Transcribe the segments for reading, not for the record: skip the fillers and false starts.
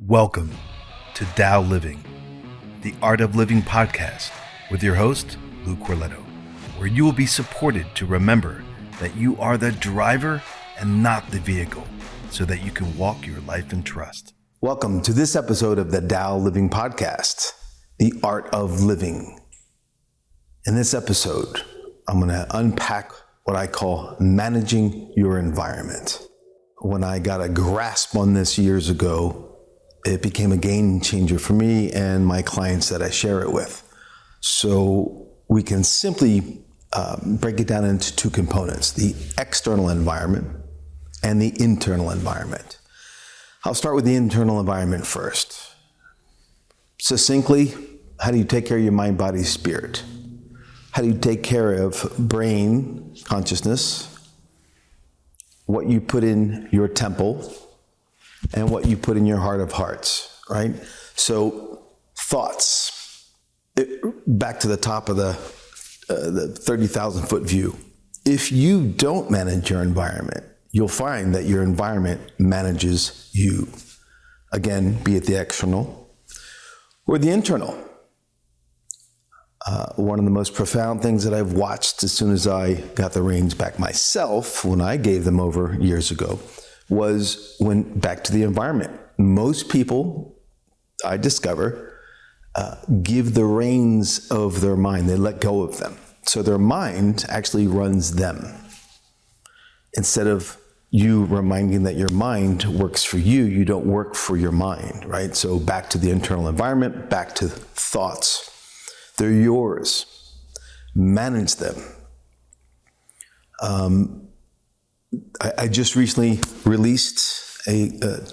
Welcome to Tao Living, the Art of Living podcast with your host, Lou Corletto, where you will be supported to remember that you are the driver and not the vehicle, so that you can walk your life in trust. Welcome to this episode of the Tao Living podcast, the Art of Living. In this episode, I'm going to unpack what I call managing your environment. When I got a grasp on this years ago, it became a game changer for me and my clients that I share it with. So we can simply break it down into two components, the external environment and the internal environment. I'll start with the internal environment first. Succinctly, how do you take care of your mind, body, spirit? How do you take care of brain, consciousness, what you put in your temple, and what you put in your heart of hearts, right? So thoughts, back to the top of the 30,000 foot view. If you don't manage your environment, you'll find that your environment manages you. Again, be it the external or the internal. One of the most profound things that I've watched as soon as I got the reins back myself, when I gave them over years ago, was when back to the environment. Most people, I discover, give the reins of their mind. They let go of them. So their mind actually runs them. Instead of you reminding that your mind works for you, you don't work for your mind, right? So back to the internal environment, back to thoughts. They're yours. Manage them. I just recently released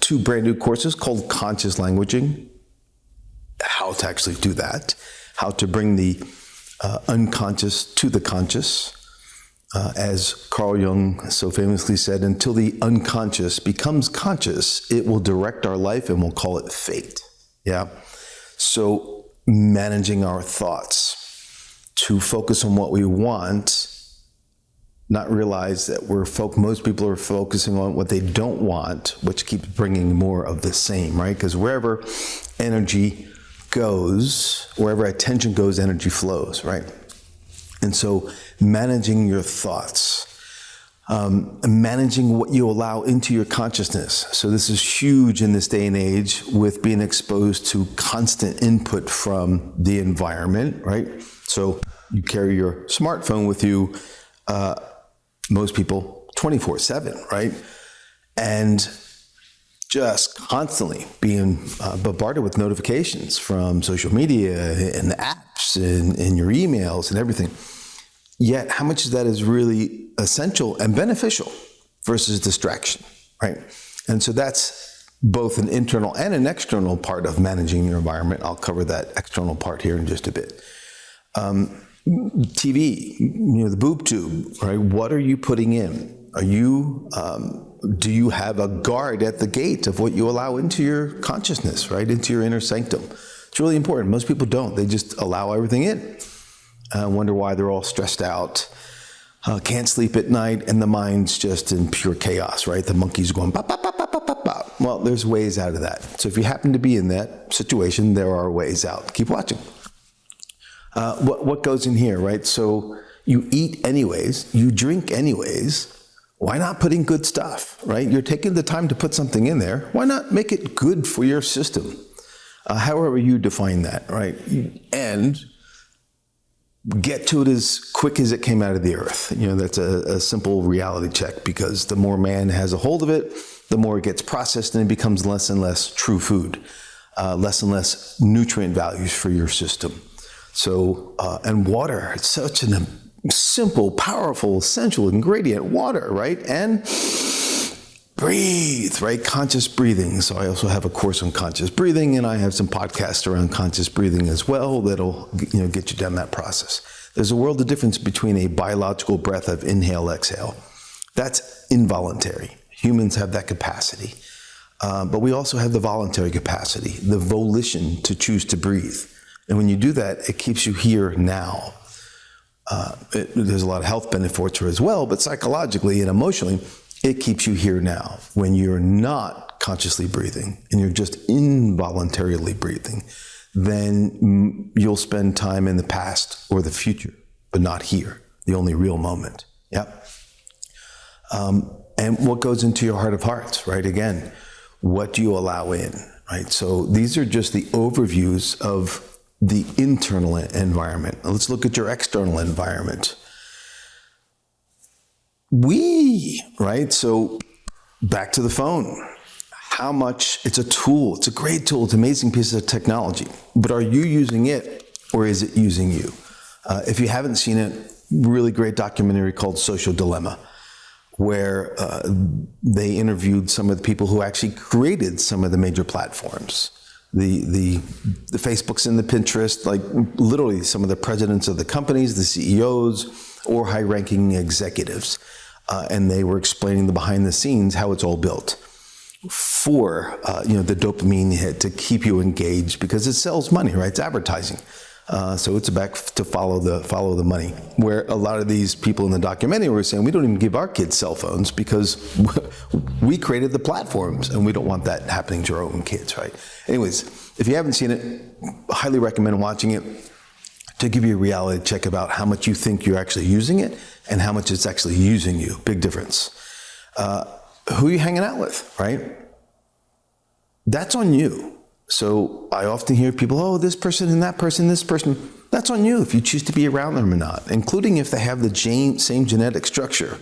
two brand new courses called Conscious Languaging, how to actually do that, how to bring the unconscious to the conscious. As Carl Jung so famously said, until the unconscious becomes conscious, it will direct our life and we'll call it fate. Yeah. So managing our thoughts to focus on what we want, not realize that most people are focusing on what they don't want, which keeps bringing more of the same, right? Because wherever energy goes, wherever attention goes, energy flows, right? And so managing your thoughts, managing what you allow into your consciousness. So this is huge in this day and age with being exposed to constant input from the environment, right? So you carry your smartphone with you, most people 24/7, right? And just constantly being bombarded with notifications from social media and the apps and your emails and everything. Yet how much of that is really essential and beneficial versus distraction, right? And so that's both an internal and an external part of managing your environment. I'll cover that external part here in just a bit. TV, the boob tube, right? What are you putting in? Do you have a guard at the gate of what you allow into your consciousness, right? Into your inner sanctum. It's really important. Most people don't. They just allow everything in. Wonder why they're all stressed out, can't sleep at night, and the mind's just in pure chaos, right? The monkey's going bop, bop, bop, bop, bop, bop, bop. Well, there's ways out of that. So if you happen to be in that situation, there are ways out. Keep watching. What goes in here, right? So you eat anyways, you drink anyways. Why not put in good stuff, right? You're taking the time to put something in there. Why not make it good for your system? However you define that, right? And get to it as quick as it came out of the earth. That's a simple reality check, because the more man has a hold of it, the more it gets processed and it becomes less and less true food, less and less nutrient values for your system. So, and water, it's such a simple, powerful, essential ingredient, water, right? And breathe, right? Conscious breathing. So I also have a course on conscious breathing, and I have some podcasts around conscious breathing as well that'll, get you down that process. There's a world of difference between a biological breath of inhale, exhale. That's involuntary. Humans have that capacity. But we also have the voluntary capacity, the volition to choose to breathe. And when you do that, it keeps you here now. There's a lot of health benefits as well, but psychologically and emotionally, it keeps you here now. When you're not consciously breathing and you're just involuntarily breathing, then you'll spend time in the past or the future, but not here, the only real moment. Yep. And what goes into your heart of hearts, right? Again, what do you allow in, right? So these are just the overviews of the internal environment. Let's look at your external environment. Right? So back to the phone. How much, it's a tool, it's a great tool, it's an amazing piece of technology, but are you using it or is it using you? If you haven't seen it, really great documentary called Social Dilemma, where they interviewed some of the people who actually created some of the major platforms. The Facebooks and the Pinterest, like literally some of the presidents of the companies, the CEOs, or high-ranking executives. And they were explaining the behind the scenes, how it's all built for, the dopamine hit to keep you engaged because it sells money, right? It's advertising. So it's back to follow the money, where a lot of these people in the documentary were saying, we don't even give our kids cell phones because we created the platforms and we don't want that happening to our own kids, right? Anyways, if you haven't seen it, I highly recommend watching it to give you a reality check about how much you think you're actually using it and how much it's actually using you. Big difference. Who are you hanging out with, right? That's on you. So I often hear people, oh, this person and that person, this person. That's on you if you choose to be around them or not, including if they have the same genetic structure,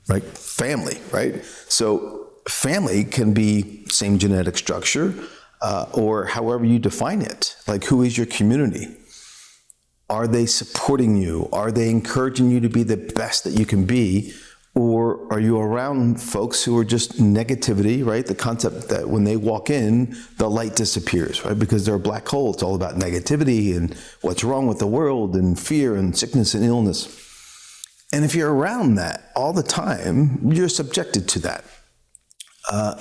right? Family, right? So family can be same genetic structure or however you define it. Like, who is your community? Are they supporting you? Are they encouraging you to be the best that you can be? Or are you around folks who are just negativity, right? The concept that when they walk in, the light disappears, right? Because they're a black hole. It's all about negativity and what's wrong with the world and fear and sickness and illness. And if you're around that all the time, you're subjected to that.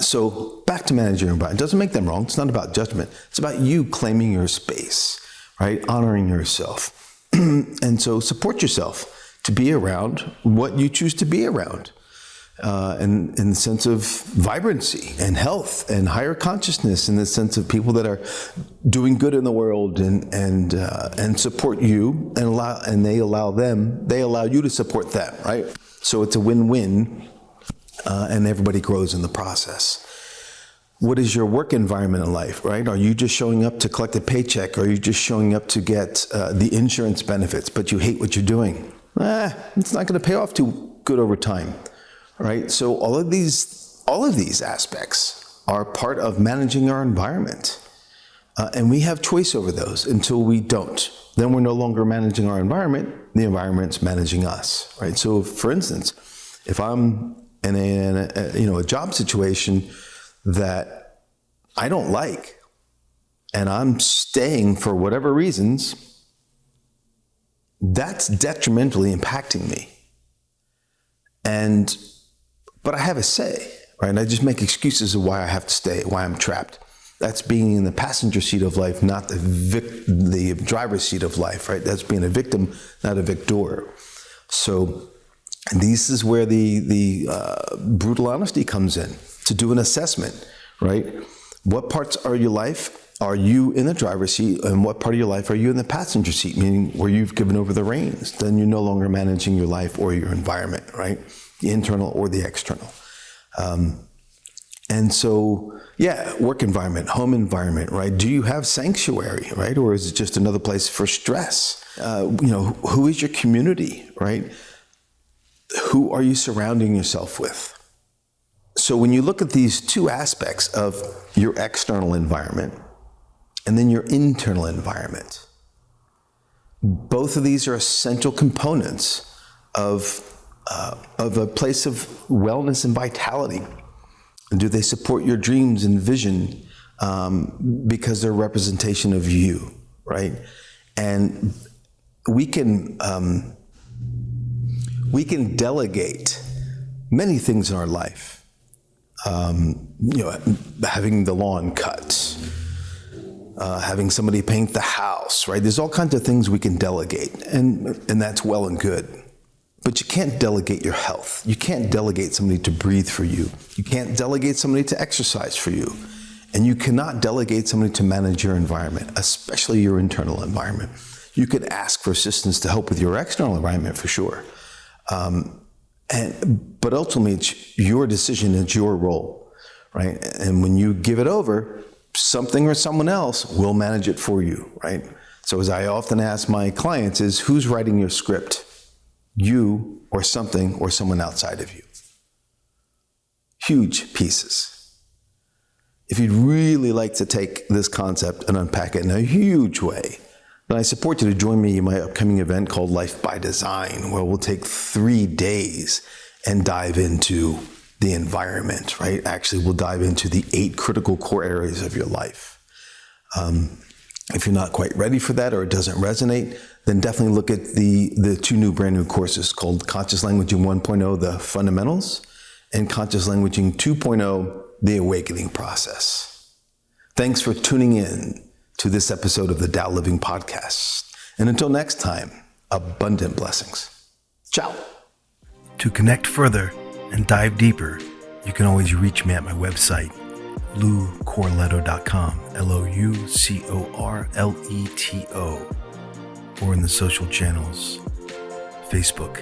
So back to managing your environment. It doesn't make them wrong. It's not about judgment. It's about you claiming your space, right? Honoring yourself. And so support yourself to be around what you choose to be around, and in the sense of vibrancy and health and higher consciousness, in the sense of people that are doing good in the world and support you and they allow you to support them, right? So it's a win-win, and everybody grows in the process. What is your work environment in life, right? Are you just showing up to collect a paycheck? Or are you just showing up to get the insurance benefits, but you hate what you're doing? It's not going to pay off too good over time, right? So all of these aspects are part of managing our environment. And we have choice over those until we don't. Then we're no longer managing our environment, the environment's managing us, right? So for instance, if I'm in a job situation that I don't like, and I'm staying for whatever reasons, that's detrimentally impacting me. But I have a say, right? And I just make excuses of why I have to stay, why I'm trapped. That's being in the passenger seat of life, not the driver's seat of life, right? That's being a victim, not a victor. So this is where the brutal honesty comes in, to do an assessment, right? What parts of your life are you in the driver's seat, and what part of your life are you in the passenger seat, meaning where you've given over the reins? Then you're no longer managing your life or your environment, right? The internal or the external. And so, work environment, home environment, right? Do you have sanctuary, right? Or is it just another place for stress? Who is your community, right? Who are you surrounding yourself with? So when you look at these two aspects of your external environment and then your internal environment, both of these are essential components of a place of wellness and vitality. And do they support your dreams and vision because they're a representation of you, right? And we can delegate many things in our life. Having the lawn cut, having somebody paint the house, right? There's all kinds of things we can delegate, and that's well and good. But you can't delegate your health. You can't delegate somebody to breathe for you. You can't delegate somebody to exercise for you. And you cannot delegate somebody to manage your environment, especially your internal environment. You could ask for assistance to help with your external environment for sure. But ultimately, it's your decision, it's your role, right? And when you give it over, something or someone else will manage it for you, right? So as I often ask my clients is, who's writing your script? You or something or someone outside of you? Huge pieces. If you'd really like to take this concept and unpack it in a huge way, then I support you to join me in my upcoming event called Life by Design, where we'll take 3 days and dive into the environment, right? Actually, we'll dive into the 8 critical core areas of your life. If you're not quite ready for that or it doesn't resonate, then definitely look at the 2 new brand new courses called Conscious Languaging 1.0, The Fundamentals, and Conscious Languaging 2.0, The Awakening Process. Thanks for tuning in to this episode of the Tao Living Podcast. And until next time, abundant blessings. Ciao. To connect further and dive deeper, you can always reach me at my website, loucorleto.com, LOUCORLETO, or in the social channels, Facebook,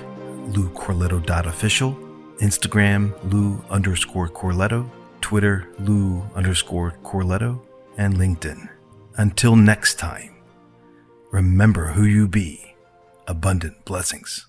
loucorleto.official, Instagram, Lou_Corleto, Twitter, Lou_Corleto, and LinkedIn. Until next time, remember who you be. Abundant blessings.